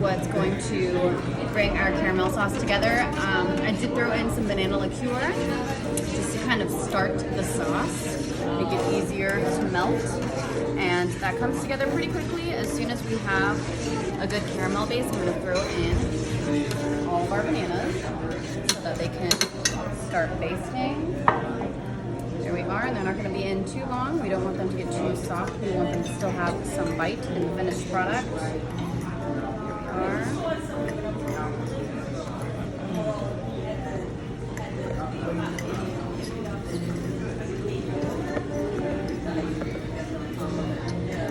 what's going to bring our caramel sauce together. I did throw in some banana liqueur just to kind of start the sauce, make it easier to melt. And that comes together pretty quickly. As soon as we have a good caramel base, I'm going to throw in all of our bananas so that they can start basting. There we are, and they're not going to be in too long. We don't want them to get too soft. We want them to still have some bite in the finished product. Here we are.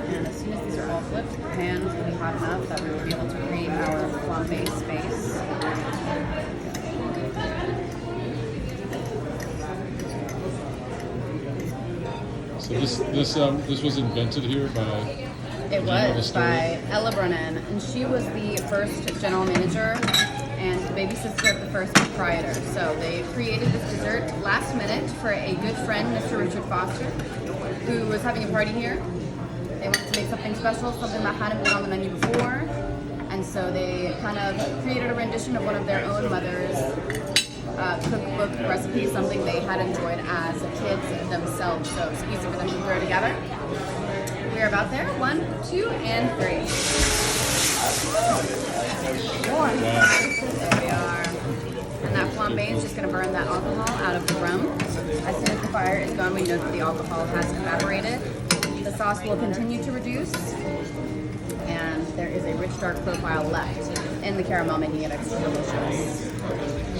And as soon as these are all flipped, the pan will be hot enough that we will be able to create our flambe space. So this was invented here by. It was by Brennan, and she was the first general manager and the baby sister of the first proprietor. So they created this dessert last minute for a good friend, Mr. Richard Foster, who was having a party here. They wanted to make something special, something that hadn't been on the menu before, and so they kind of created a rendition of one of their own mother's cookbook recipes, something they had enjoyed as kids themselves, so it's easy for them to throw together. We are about there. 1, 2, and 3. One. There we are. And that flambe is just going to burn that alcohol out of the rum. As soon as the fire is gone, we know that the alcohol has evaporated. The sauce will continue to reduce, and there is a rich dark profile left in the caramel, making it extra delicious.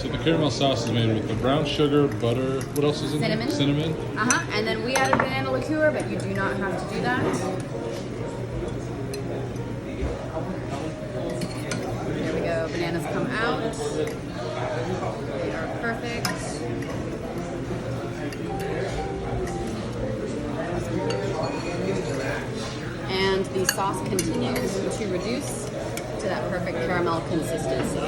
So the caramel sauce is made with the brown sugar, butter. What else is in Cinnamon. there? Cinnamon. And then we added banana liqueur, but you do not have to do that. There we go. Bananas come out. They are perfect. And the sauce continues to reduce to that perfect caramel consistency.